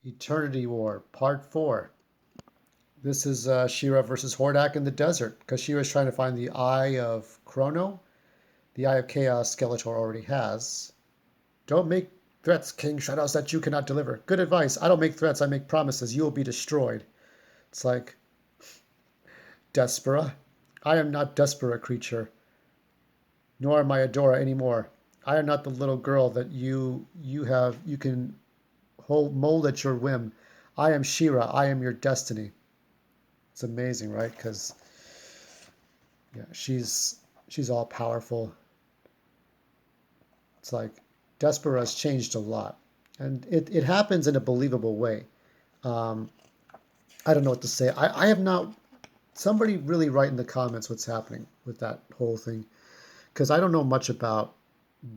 Eternity War, Part 4. This is She-Ra versus Hordak in the desert, because She-Ra's trying to find the Eye of Chrono. The Eye of Chaos Skeletor already has. Don't make threats, King Shadows, that you cannot deliver. Good advice. I don't make threats, I make promises. You will be destroyed. It's like, Despera. I am not Despera, creature, nor am I Adora anymore. I am not the little girl that you can mold at your whim. I am She-Ra. I am your destiny. It's amazing, right? Because yeah, she's all powerful. It's like Despera's changed a lot, and it happens in a believable way. Um, I don't know what to say. I have not. Somebody really write in the comments what's happening with that whole thing, because I don't know much about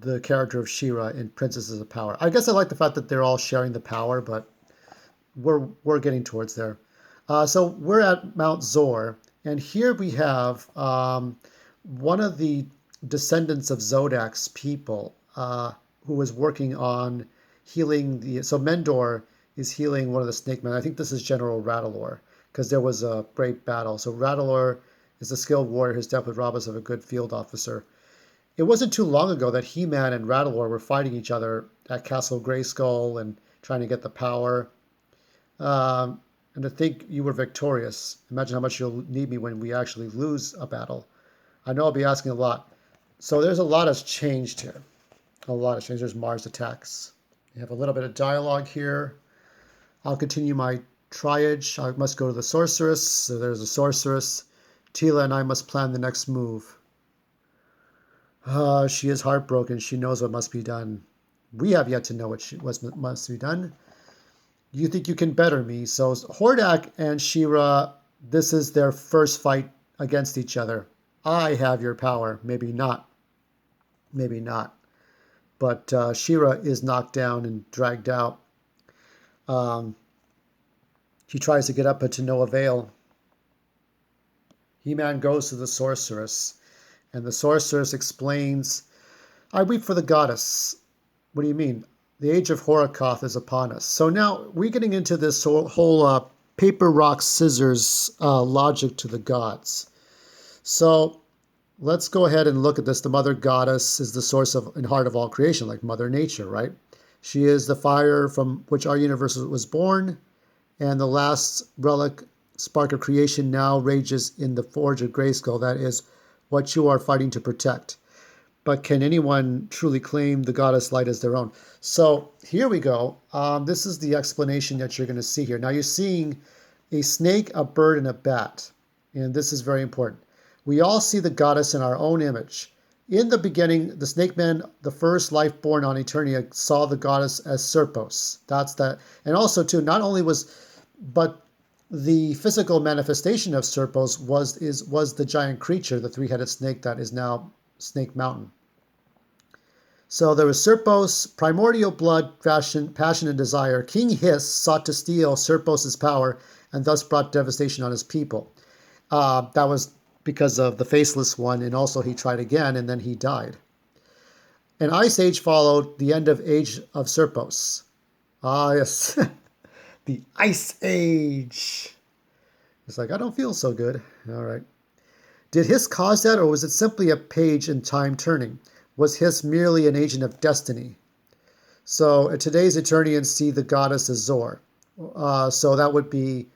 the character of She-Ra in Princesses of Power. I guess I like the fact that they're all sharing the power, but we're getting towards there. So we're at Mount Zor, and here we have one of the descendants of Zodak's people who was working on healing the. So Mendor is healing one of the Snake Men. I think this is General Rattlor, because there was a great battle. So Rattlor is a skilled warrior whose death would rob us of a good field officer. It wasn't too long ago that He-Man and Rattlor were fighting each other at Castle Grayskull and trying to get the power. And to think you were victorious. Imagine how much you'll need me when we actually lose a battle. I know I'll be asking a lot. So there's a lot has changed here. A lot has changed. There's Mars attacks. You have a little bit of dialogue here. I'll continue my triage. I must go to the sorceress. So there's a sorceress. Teela and I must plan the next move. She is heartbroken. She knows what must be done. We have yet to know what must be done. You think you can better me. So Hordak and She-Ra, this is their first fight against each other. I have your power. Maybe not. Maybe not. But She-Ra is knocked down and dragged out. She tries to get up, but to no avail. He-Man goes to the sorceress, and the sorceress explains, I weep for the goddess. What do you mean? The age of Hordak is upon us. So now we're getting into this whole paper, rock, scissors logic to the gods. So let's go ahead and look at this. The mother goddess is the source of and heart of all creation, like Mother Nature, right? She is the fire from which our universe was born, and the last relic spark of creation now rages in the forge of Grayskull. That is what you are fighting to protect. But can anyone truly claim the goddess light as their own? So here we go. This is the explanation that you're going to see here. Now you're seeing a snake, a bird, and a bat. And this is very important. We all see the goddess in our own image. In the beginning, the snake man, the first life born on Eternia, saw the goddess as Serpos. That's that. And also, too, not only but the physical manifestation of Serpos was the giant creature, the three-headed snake that is now Snake Mountain. So there was Serpos, primordial blood, passion, and desire. King Hiss sought to steal Serpos' power and thus brought devastation on his people. That was because of the Faceless One, and also he tried again, and then he died. An ice age followed, the end of Age of Serpos. Ah, yes, the Ice Age. It's like, I don't feel so good. All right. Did Hiss cause that, or was it simply a page in time turning? Was Hiss merely an agent of destiny? So today's Eternians see the goddess as Zor. So that would be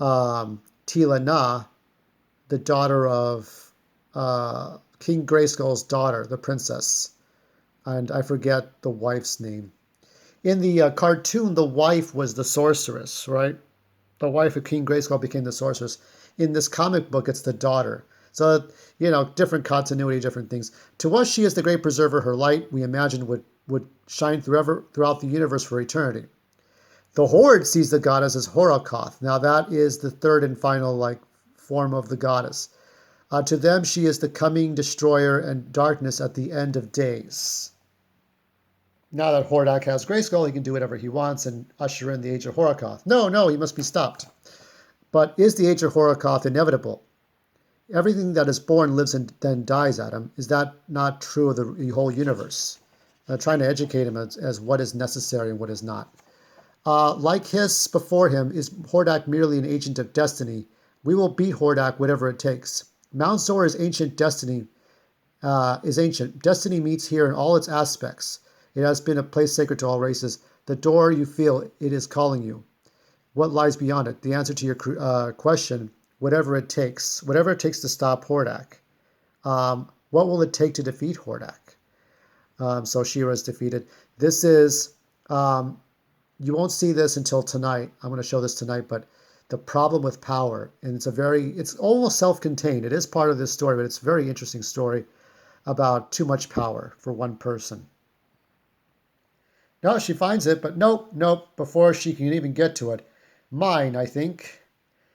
Teela Na, the daughter of King Grayskull's daughter, the princess. And I forget the wife's name. In the cartoon, the wife was the sorceress, right? The wife of King Grayskull became the sorceress. In this comic book, it's the daughter. So, different continuity, different things. To us, she is the great preserver. Her light, we imagine, would shine throughout the universe for eternity. The Horde sees the goddess as Hordak. Now, that is the third and final, form of the goddess. To them, she is the coming destroyer and darkness at the end of days. Now that Hordak has Grayskull, he can do whatever he wants and usher in the age of Hordak. No, he must be stopped. But is the age of Hordak inevitable? Everything that is born lives and then dies, Adam. Is that not true of the whole universe? Trying to educate him as what is necessary and what is not. Like Hiss before him, is Hordak merely an agent of destiny? We will beat Hordak, whatever it takes. Mount Zor is ancient destiny. Is ancient. Destiny meets here in all its aspects. It has been a place sacred to all races. The door you feel, it is calling you. What lies beyond it? The answer to your question, whatever it takes. Whatever it takes to stop Hordak. What will it take to defeat Hordak? So She-Ra is defeated. This is, you won't see this until tonight. I'm going to show this tonight, but the problem with power, and it's almost self-contained. It is part of this story, but it's a very interesting story about too much power for one person. No, she finds it, but nope, before she can even get to it. Mine, I think.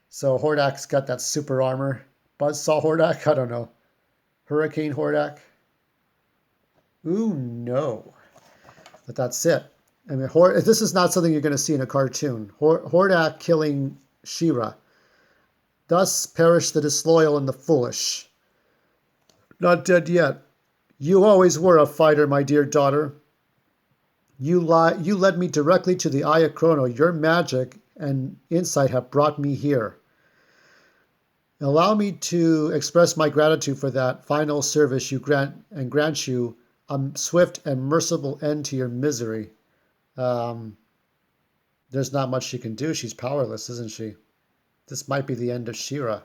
So Hordak's got that super armor. Buzzsaw Hordak? I don't know. Hurricane Hordak? Ooh, no. But that's it. I mean, this is not something you're going to see in a cartoon. Hordak killing She-Ra. Thus perish the disloyal and the foolish. Not dead yet. You always were a fighter, my dear daughter. You led me directly to the Eye of Chrono. Your magic and insight have brought me here. Allow me to express my gratitude for that final service you grant you a swift and merciful end to your misery. There's not much she can do. She's powerless, isn't she? This might be the end of She-Ra.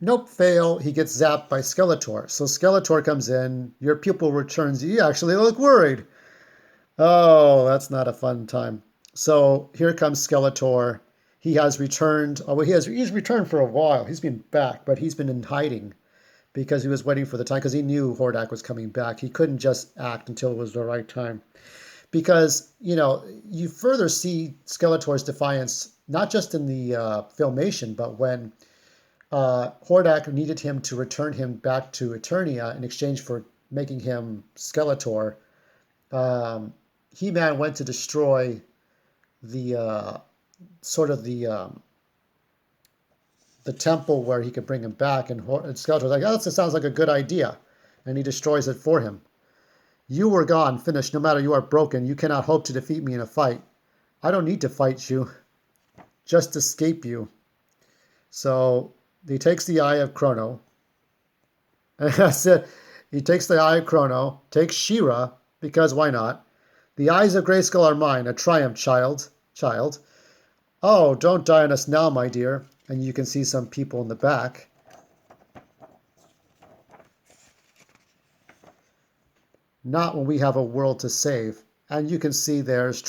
Nope, fail. He gets zapped by Skeletor. So Skeletor comes in. Your pupil returns. You actually look worried. Oh, that's not a fun time. So here comes Skeletor. He has returned. Oh, he's returned for a while. He's been back, but he's been in hiding because he was waiting for the time, because he knew Hordak was coming back. He couldn't just act until it was the right time. Because, you further see Skeletor's defiance, not just in the filmation, but when Hordak needed him to return him back to Eternia in exchange for making him Skeletor. He-Man went to destroy the the temple where he could bring him back, and Skeletor was like, "Oh, that sounds like a good idea," and he destroys it for him. You were gone, finished. No matter you are broken, you cannot hope to defeat me in a fight. I don't need to fight you, just escape you. So he takes the Eye of Chrono. And that's it. He takes the Eye of Chrono, takes She-Ra, because why not? The eyes of Grayskull are mine, a triumph, child. Oh, don't die on us now, my dear. And you can see some people in the back. Not when we have a world to save. And you can see there's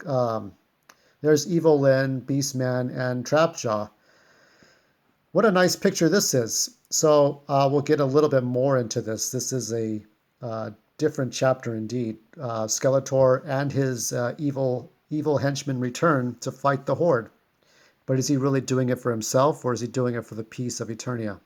Evil Lyn, Beastman, and Trapjaw. What a nice picture this is. So we'll get a little bit more into this. This is a different chapter indeed. Skeletor and his evil henchmen return to fight the Horde. But is he really doing it for himself, or is he doing it for the peace of Eternia?